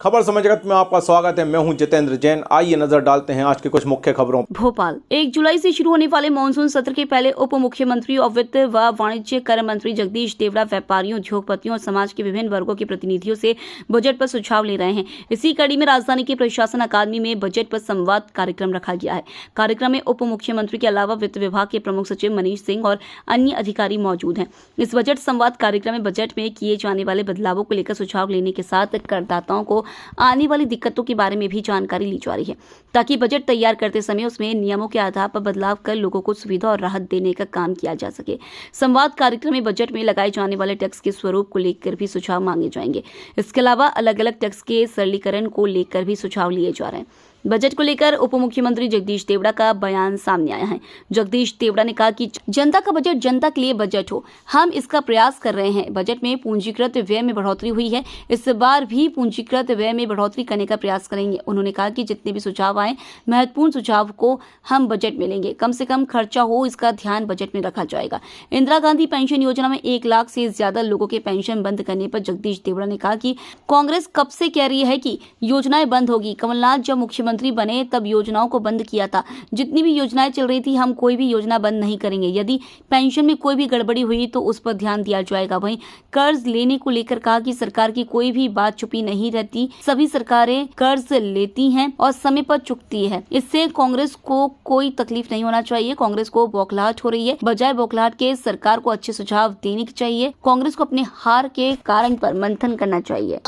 खबर समय जगत में आपका स्वागत है। मैं हूं जितेंद्र जैन। आइए नजर डालते हैं आज की कुछ मुख्य खबरों। भोपाल 1 जुलाई से शुरू होने वाले मानसून सत्र के पहले उप मुख्यमंत्री और वित्त व वाणिज्य कर मंत्री जगदीश देवड़ा व्यापारियों, उद्योगपतियों और समाज के विभिन्न वर्गों के प्रतिनिधियों से बजट पर सुझाव ले रहे हैं। इसी कड़ी में राजधानी के प्रशासन अकादमी में बजट पर संवाद कार्यक्रम रखा गया है। कार्यक्रम में उप मुख्यमंत्री के अलावा वित्त विभाग के प्रमुख सचिव मनीष सिंह और अन्य अधिकारी मौजूद हैं। इस बजट संवाद कार्यक्रम में बजट में किए जाने वाले बदलावों को लेकर सुझाव लेने के साथ करदाताओं को आने वाली दिक्कतों के बारे में भी जानकारी ली जा रही है, ताकि बजट तैयार करते समय उसमें नियमों के आधार पर बदलाव कर लोगों को सुविधा और राहत देने का काम किया जा सके। संवाद कार्यक्रम में बजट में लगाए जाने वाले टैक्स के स्वरूप को लेकर भी सुझाव मांगे जाएंगे। इसके अलावा अलग अलग टैक्स के सरलीकरण को लेकर भी सुझाव लिए जा रहे हैं। बजट को लेकर उप मुख्यमंत्री जगदीश देवड़ा का बयान सामने आया है। जगदीश देवड़ा ने कहा कि जनता का बजट जनता के लिए बजट हो, हम इसका प्रयास कर रहे हैं। बजट में पूंजीकृत व्यय में बढ़ोतरी हुई है, इस बार भी पूंजीकृत व्यय में बढ़ोतरी करने का प्रयास करेंगे। उन्होंने कहा कि जितने भी सुझाव आए, महत्वपूर्ण सुझाव को हम बजट में लेंगे। कम से कम खर्चा हो, इसका ध्यान बजट में रखा जाएगा। इंदिरा गांधी पेंशन योजना में 1 लाख से ज्यादा लोगों के पेंशन बंद करने पर जगदीश देवड़ा ने कहा कि कांग्रेस कब से कह रही है कि योजनाएं बंद होगी। कमलनाथ जब मुख्यमंत्री बने तब योजनाओं को बंद किया था। जितनी भी योजनाएं चल रही थी, हम कोई भी योजना बंद नहीं करेंगे। यदि पेंशन में कोई भी गड़बड़ी हुई तो उस पर ध्यान दिया जाएगा। वहीं कर्ज लेने को लेकर कहा कि सरकार की कोई भी बात छुपी नहीं रहती, सभी सरकारें कर्ज लेती हैं और समय पर चुकती है। इससे कांग्रेस को कोई तकलीफ नहीं होना चाहिए। कांग्रेस को बौखलाहट हो रही है, बजाय बौखलाहट के सरकार को अच्छे सुझाव देने चाहिए। कांग्रेस को अपने हार के कारण पर मंथन करना चाहिए।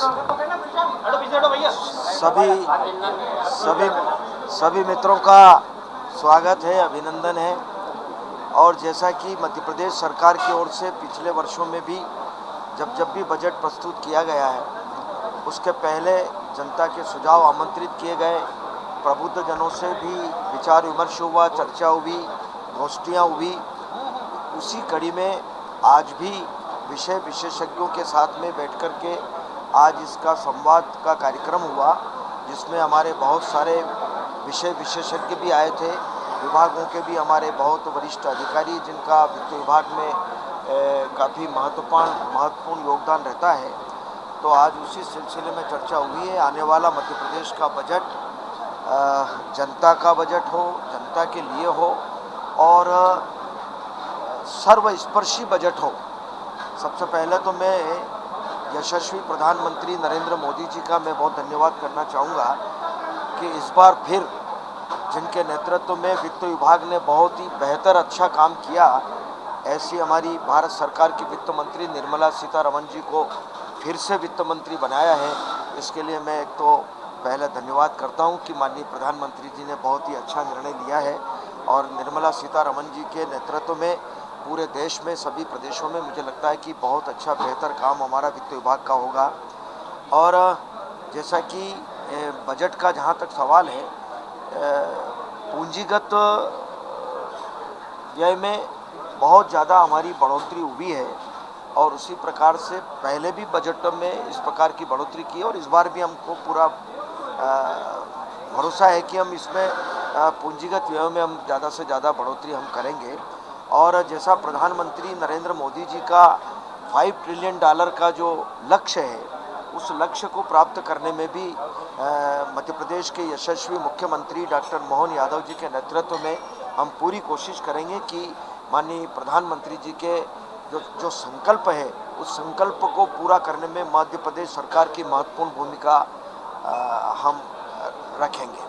सभी मित्रों का स्वागत है, अभिनंदन है। और जैसा कि मध्य प्रदेश सरकार की ओर से पिछले वर्षों में भी जब भी बजट प्रस्तुत किया गया है, उसके पहले जनता के सुझाव आमंत्रित किए गए, प्रबुद्ध जनों से भी विचार विमर्श हुआ, चर्चा हुई, गोष्ठियाँ हुई। उसी कड़ी में आज भी विषय विशेषज्ञों के साथ में बैठ कर के आज इसका संवाद का कार्यक्रम हुआ, जिसमें हमारे बहुत सारे विषय विशेषज्ञ भी आए थे, विभागों के भी हमारे बहुत वरिष्ठ अधिकारी, जिनका वित्त विभाग में काफ़ी महत्वपूर्ण योगदान रहता है। तो आज उसी सिलसिले में चर्चा हुई है। आने वाला मध्य प्रदेश का बजट जनता का बजट हो, जनता के लिए हो और सर्वस्पर्शी बजट हो। सबसे पहले तो मैं यशस्वी प्रधानमंत्री नरेंद्र मोदी जी का मैं बहुत धन्यवाद करना चाहूँगा कि इस बार फिर जिनके नेतृत्व में वित्त विभाग ने बहुत ही बेहतर अच्छा काम किया, ऐसी हमारी भारत सरकार की वित्त मंत्री निर्मला सीतारमण जी को फिर से वित्त मंत्री बनाया है। इसके लिए मैं एक तो पहले धन्यवाद करता हूं कि माननीय प्रधानमंत्री जी ने बहुत ही अच्छा निर्णय लिया है और निर्मला सीतारमण जी के नेतृत्व में पूरे देश में सभी प्रदेशों में मुझे लगता है कि बहुत अच्छा बेहतर काम हमारा वित्त विभाग का होगा। और जैसा कि बजट का जहाँ तक सवाल है, पूंजीगत व्यय में बहुत ज़्यादा हमारी बढ़ोतरी हुई है और उसी प्रकार से पहले भी बजट में इस प्रकार की बढ़ोतरी की और इस बार भी हमको पूरा भरोसा है कि हम इसमें पूंजीगत व्यय में हम ज़्यादा से ज़्यादा बढ़ोतरी हम करेंगे। और जैसा प्रधानमंत्री नरेंद्र मोदी जी का $5 ट्रिलियन का जो लक्ष्य है, उस लक्ष्य को प्राप्त करने में भी मध्य प्रदेश के यशस्वी मुख्यमंत्री डॉक्टर मोहन यादव जी के नेतृत्व में हम पूरी कोशिश करेंगे कि माननीय प्रधानमंत्री जी के जो संकल्प है, उस संकल्प को पूरा करने में मध्य प्रदेश सरकार की महत्वपूर्ण भूमिका हम रखेंगे।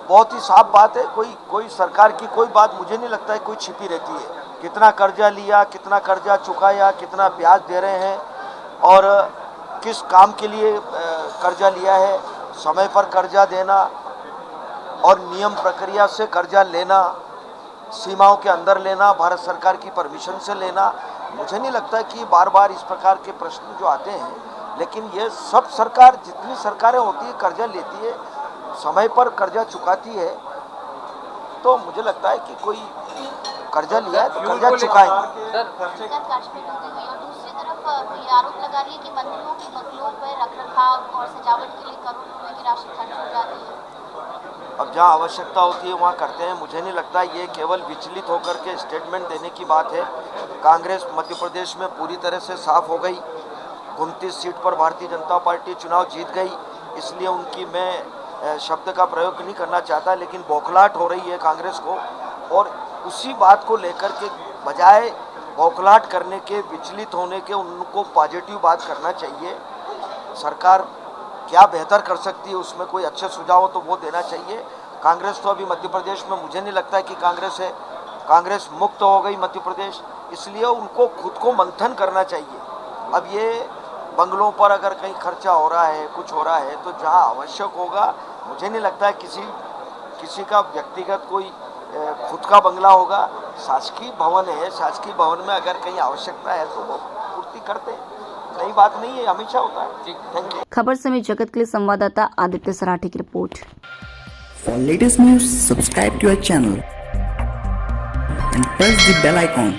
बहुत ही साफ बात है, कोई सरकार की कोई बात मुझे नहीं लगता है कोई छिपी रहती है। कितना कर्जा लिया, कितना कर्जा चुकाया, कितना ब्याज दे रहे हैं और किस काम के लिए कर्जा लिया है, समय पर कर्जा देना और नियम प्रक्रिया से कर्जा लेना, सीमाओं के अंदर लेना, भारत सरकार की परमिशन से लेना। मुझे नहीं लगता है कि बार बार इस प्रकार के प्रश्न जो आते हैं, लेकिन ये सब सरकार, जितनी सरकारें होती है, कर्जा लेती है, समय पर कर्जा चुकाती है। तो मुझे लगता है कि कोई कर्जा लिया है तो कर्जा चुकाएंगे। दूसरी तरफ ये आरोप लगा रही है कि मंत्रियों के बंगलों पर रखरखाव और सजावट के लिए करोड़ों रुपए की राशि खर्च हो जाती है। अब जहाँ आवश्यकता होती है वहाँ करते हैं। मुझे नहीं लगता ये केवल विचलित होकर के स्टेटमेंट देने की बात है। कांग्रेस मध्य प्रदेश में पूरी तरह से साफ हो गई। 29 सीट पर भारतीय जनता पार्टी चुनाव जीत गई, इसलिए उनकी मैं शब्द का प्रयोग नहीं करना चाहता, लेकिन बौखलाहट हो रही है कांग्रेस को। और उसी बात को लेकर के बजाय बौखलाहट करने के, विचलित होने के, उनको पॉजिटिव बात करना चाहिए। सरकार क्या बेहतर कर सकती है, उसमें कोई अच्छे सुझाव हो तो वो देना चाहिए। कांग्रेस तो अभी मध्य प्रदेश में मुझे नहीं लगता है कि कांग्रेस है। कांग्रेस मुक्त हो गई मध्य प्रदेश, इसलिए उनको खुद को मंथन करना चाहिए। अब ये बंगलों पर अगर कहीं खर्चा हो रहा है, कुछ हो रहा है, तो जहां आवश्यक होगा, मुझे नहीं लगता है किसी का व्यक्तिगत कोई खुद का बंगला होगा। शासकीय भवन है, शासकीय भवन में अगर कहीं आवश्यकता है तो वो पूर्ति करते हैं। नई बात नहीं है, हमेशा होता है। Thank you. खबर समय जगत के लिए संवाददाता आदित्य सराठी की report. For latest news, subscribe to our channel and press the bell icon.